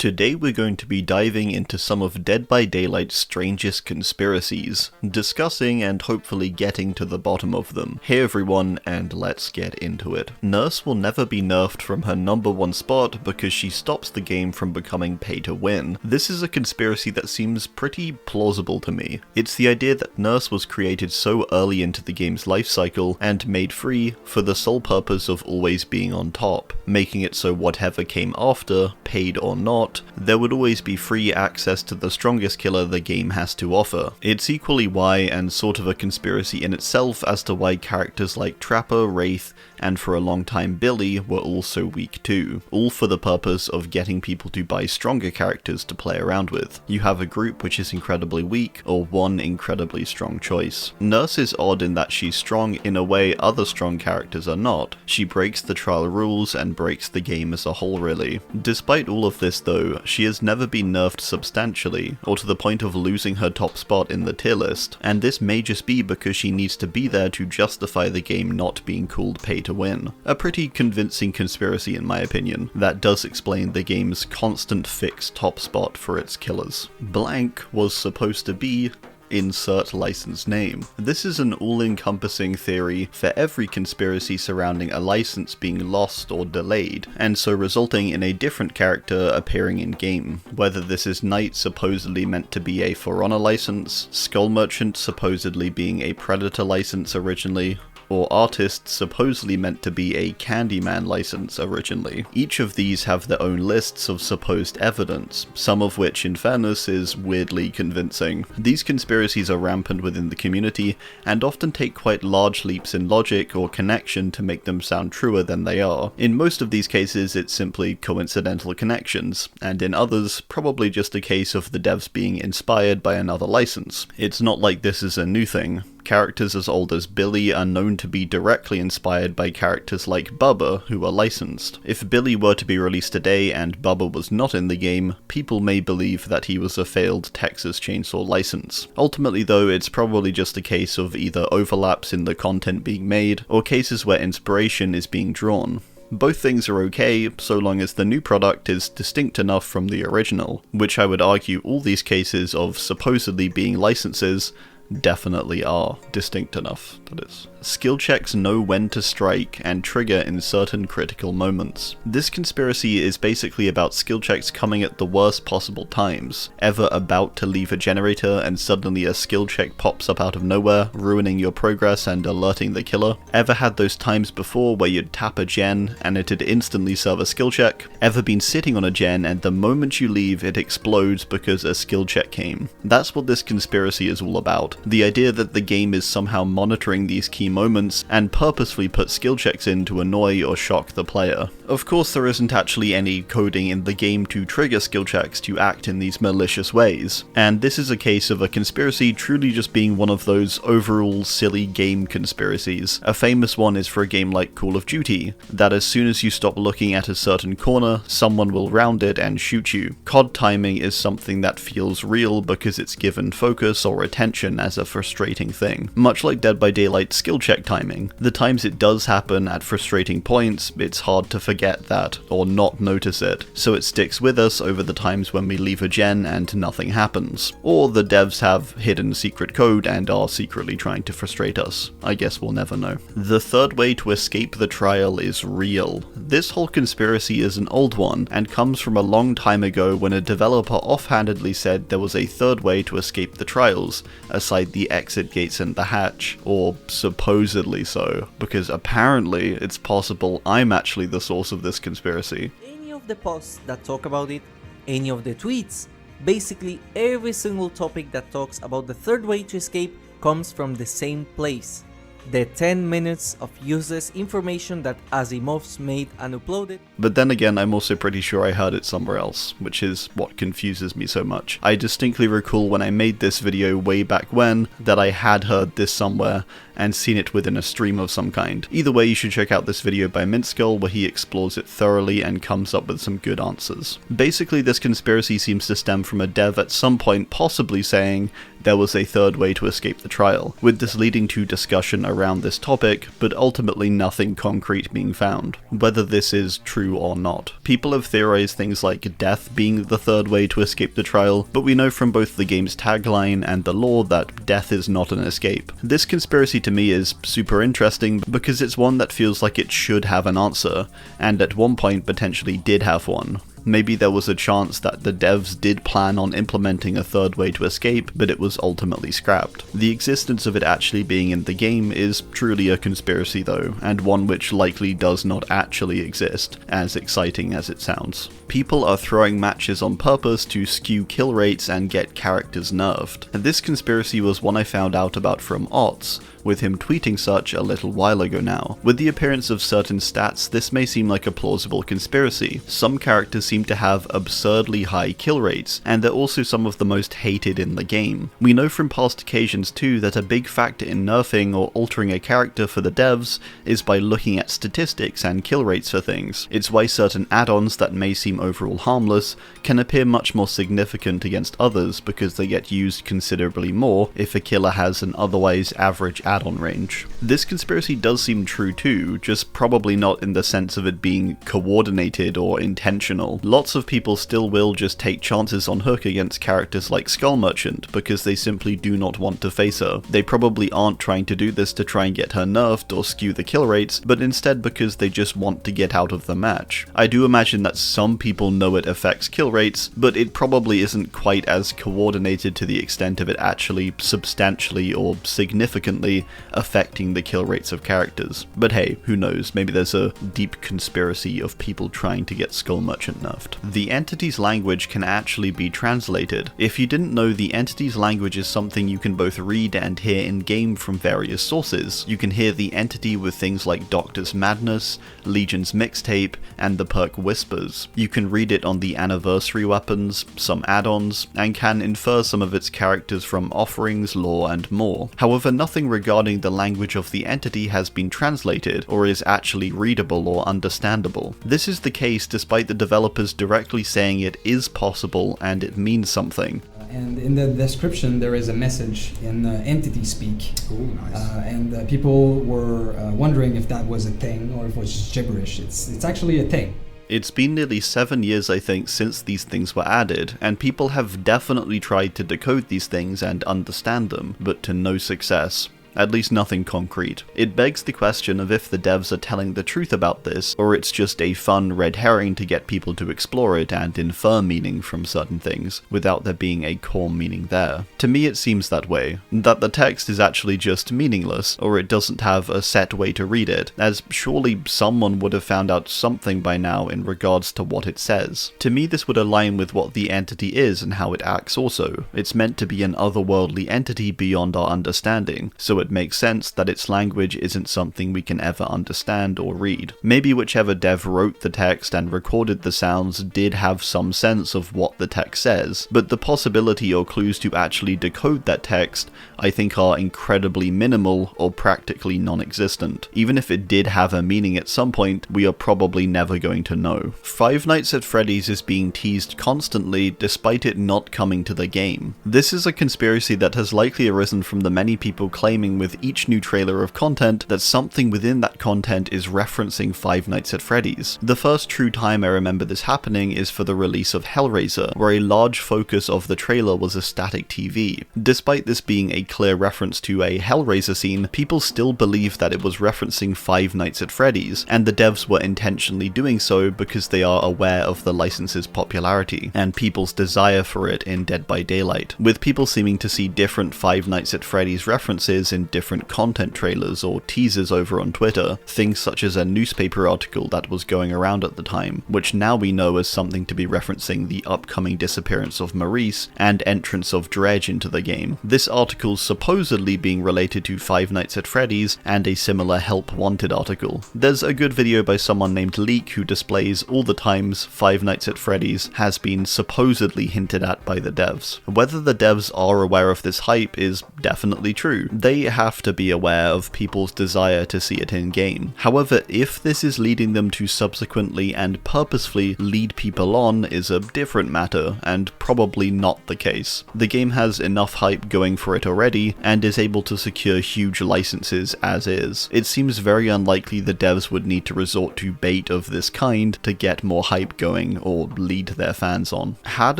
Today we're going to be diving into some of Dead by Daylight's strangest conspiracies, discussing and hopefully getting to the bottom of them. Hey everyone, and let's get into it. Nurse will never be nerfed from her #1 spot because she stops the game from becoming pay to win. This is a conspiracy that seems pretty plausible to me. It's the idea that Nurse was created so early into the game's life cycle and made free for the sole purpose of always being on top, making it so whatever came after, paid or not, there would always be free access to the strongest killer the game has to offer. It's equally why, and sort of a conspiracy in itself, as to why characters like Trapper, Wraith, and for a long time Billy were also weak too, all for the purpose of getting people to buy stronger characters to play around with. You have a group which is incredibly weak, or one incredibly strong choice. Nurse is odd in that she's strong in a way other strong characters are not. She breaks the trial rules and breaks the game as a whole really. Despite all of this though, she has never been nerfed substantially, or to the point of losing her top spot in the tier list, and this may just be because she needs to be there to justify the game not being called pay to win. A pretty convincing conspiracy in my opinion, that does explain the game's constant fixed top spot for its killers. Blank was supposed to be insert license name. This is an all-encompassing theory for every conspiracy surrounding a license being lost or delayed, and so resulting in a different character appearing in-game. Whether this is Knight supposedly meant to be a For Honor license, Skull Merchant supposedly being a Predator license originally, or Artist supposedly meant to be a Candyman license originally. Each of these have their own lists of supposed evidence, some of which in fairness is weirdly convincing. These conspiracies are rampant within the community, and often take quite large leaps in logic or connection to make them sound truer than they are. In most of these cases it's simply coincidental connections, and in others probably just a case of the devs being inspired by another license. It's not like this is a new thing. Characters as old as Billy are known to be directly inspired by characters like Bubba, who are licensed. If Billy were to be released today and Bubba was not in the game, people may believe that he was a failed Texas Chainsaw license. Ultimately though, it's probably just a case of either overlaps in the content being made, or cases where inspiration is being drawn. Both things are okay, so long as the new product is distinct enough from the original, which I would argue all these cases of supposedly being licenses definitely are distinct enough, that is. Skill checks know when to strike and trigger in certain critical moments. This conspiracy is basically about skill checks coming at the worst possible times, ever about to leave a generator and suddenly a skill check pops up out of nowhere, ruining your progress and alerting the killer. Ever had those times before where you'd tap a gen and it'd instantly serve a skill check? Ever been sitting on a gen and the moment you leave it explodes because a skill check came? That's what this conspiracy is all about. The idea that the game is somehow monitoring these key moments and purposefully put skill checks in to annoy or shock the player. Of course there isn't actually any coding in the game to trigger skill checks to act in these malicious ways, and this is a case of a conspiracy truly just being one of those overall silly game conspiracies. A famous one is for a game like Call of Duty, that as soon as you stop looking at a certain corner, someone will round it and shoot you. COD timing is something that feels real because it's given focus or attention as a frustrating thing. Much like Dead by Daylight's skill check timing, the times it does happen at frustrating points, it's hard to forget that, or not notice it, so it sticks with us over the times when we leave a gen and nothing happens. Or the devs have hidden secret code and are secretly trying to frustrate us. I guess we'll never know. The third way to escape the trial is real. This whole conspiracy is an old one, and comes from a long time ago when a developer offhandedly said there was a third way to escape the trials, aside the exit gates and the hatch, or supposedly so, because apparently it's possible I'm actually the source of this conspiracy. Any of the posts that talk about it, any of the tweets, basically every single topic that talks about the third way to escape comes from the same place. The 10 minutes of useless information that AZHYMOVS made and uploaded. But then again, I'm also pretty sure I heard it somewhere else, which is what confuses me so much. I distinctly recall when I made this video way back when, that I had heard this somewhere, and seen it within a stream of some kind. Either way, you should check out this video by Mintskull where he explores it thoroughly and comes up with some good answers. Basically, this conspiracy seems to stem from a dev at some point possibly saying, there was a third way to escape the trial, with this leading to discussion around this topic, but ultimately nothing concrete being found, whether this is true or not. People have theorized things like death being the third way to escape the trial, but we know from both the game's tagline and the lore that death is not an escape. This conspiracy to me is super interesting because it's one that feels like it should have an answer, and at one point potentially did have one. Maybe there was a chance that the devs did plan on implementing a third way to escape, but it was ultimately scrapped. The existence of it actually being in the game is truly a conspiracy though, and one which likely does not actually exist, as exciting as it sounds. People are throwing matches on purpose to skew kill rates and get characters nerfed. And this conspiracy was one I found out about from Ots, with him tweeting such a little while ago now. With the appearance of certain stats, this may seem like a plausible conspiracy. Some characters seem to have absurdly high kill rates, and they're also some of the most hated in the game. We know from past occasions too that a big factor in nerfing or altering a character for the devs is by looking at statistics and kill rates for things. It's why certain add-ons that may seem overall harmless can appear much more significant against others because they get used considerably more if a killer has an otherwise average add-on range. This conspiracy does seem true too, just probably not in the sense of it being coordinated or intentional. Lots of people still will just take chances on Hook against characters like Skull Merchant because they simply do not want to face her. They probably aren't trying to do this to try and get her nerfed or skew the kill rates, but instead because they just want to get out of the match. I do imagine that some people know it affects kill rates, but it probably isn't quite as coordinated to the extent of it actually substantially or significantly affecting the kill rates of characters. But hey, who knows, maybe there's a deep conspiracy of people trying to get Skull Merchant nerfed. The entity's language can actually be translated. If you didn't know, the entity's language is something you can both read and hear in-game from various sources. You can hear the entity with things like Doctor's Madness, Legion's Mixtape, and the perk Whispers. You can read it on the anniversary weapons, some add-ons, and can infer some of its characters from offerings, lore, and more. However, nothing regarding the language of the entity has been translated, or is actually readable or understandable. This is the case despite the developers directly saying it is possible and it means something. And in the description there is a message in entity speak. Ooh, nice. And people were wondering if that was a thing or if it was just gibberish. It's actually a thing. It's been nearly 7 years, I think, since these things were added, and people have definitely tried to decode these things and understand them, but to no success. At least nothing concrete. It begs the question of if the devs are telling the truth about this, or it's just a fun red herring to get people to explore it and infer meaning from certain things, without there being a core meaning there. To me it seems that way, that the text is actually just meaningless, or it doesn't have a set way to read it, as surely someone would have found out something by now in regards to what it says. To me this would align with what the entity is and how it acts also. It's meant to be an otherworldly entity beyond our understanding, so it makes sense that its language isn't something we can ever understand or read. Maybe whichever dev wrote the text and recorded the sounds did have some sense of what the text says, but the possibility or clues to actually decode that text I think are incredibly minimal or practically non-existent. Even if it did have a meaning at some point, we are probably never going to know. Five Nights at Freddy's is being teased constantly despite it not coming to the game. This is a conspiracy that has likely arisen from the many people claiming with each new trailer of content that something within that content is referencing Five Nights at Freddy's. The first true time I remember this happening is for the release of Hellraiser, where a large focus of the trailer was a static TV. Despite this being a clear reference to a Hellraiser scene, people still believe that it was referencing Five Nights at Freddy's, and the devs were intentionally doing so because they are aware of the license's popularity, and people's desire for it in Dead by Daylight, with people seeming to see different Five Nights at Freddy's references in different content trailers or teasers over on Twitter, things such as a newspaper article that was going around at the time, which now we know as something to be referencing the upcoming disappearance of Maurice and entrance of Dredge into the game. This article supposedly being related to Five Nights at Freddy's and a similar Help Wanted article. There's a good video by someone named Leak who displays all the times Five Nights at Freddy's has been supposedly hinted at by the devs. Whether the devs are aware of this hype is definitely true. They have to be aware of people's desire to see it in-game. However, if this is leading them to subsequently and purposefully lead people on is a different matter, and probably not the case. The game has enough hype going for it already, and is able to secure huge licenses as is. It seems very unlikely the devs would need to resort to bait of this kind to get more hype going or lead their fans on. Had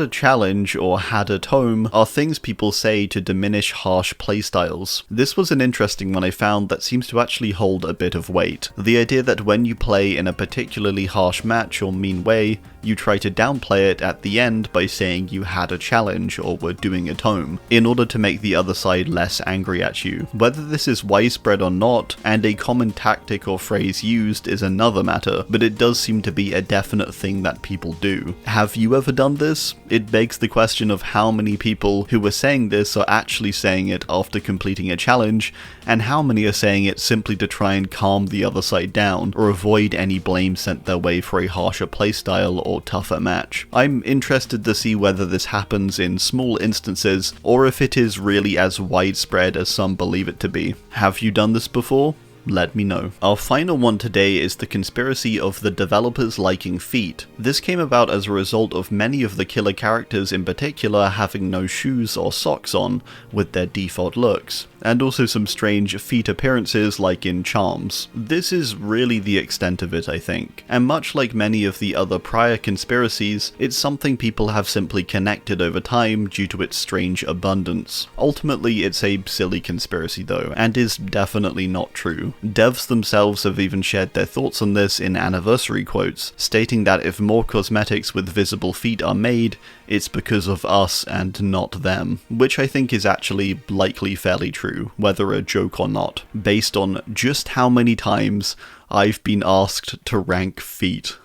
a challenge or had a tome are things people say to diminish harsh playstyles. This was an interesting one I found that seems to actually hold a bit of weight. The idea that when you play in a particularly harsh match or mean way, you try to downplay it at the end by saying you had a challenge or were doing a tome, in order to make the other side less angry at you. Whether this is widespread or not, and a common tactic or phrase used is another matter, but it does seem to be a definite thing that people do. Have you ever done this? It begs the question of how many people who are saying this are actually saying it after completing a challenge, and how many are saying it simply to try and calm the other side down, or avoid any blame sent their way for a harsher playstyle or tougher match. I'm interested to see whether this happens in small instances, or if it is really as widespread as some believe it to be. Have you done this before? Let me know. Our final one today is the conspiracy of the developers liking feet. This came about as a result of many of the killer characters in particular having no shoes or socks on, with their default looks, and also some strange feet appearances like in charms. This is really the extent of it, I think, and much like many of the other prior conspiracies, it's something people have simply connected over time due to its strange abundance. Ultimately, it's a silly conspiracy though, and is definitely not true. Devs themselves have even shared their thoughts on this in anniversary quotes, stating that if more cosmetics with visible feet are made, it's because of us and not them, which I think is actually likely fairly true, whether a joke or not, based on just how many times I've been asked to rank feet.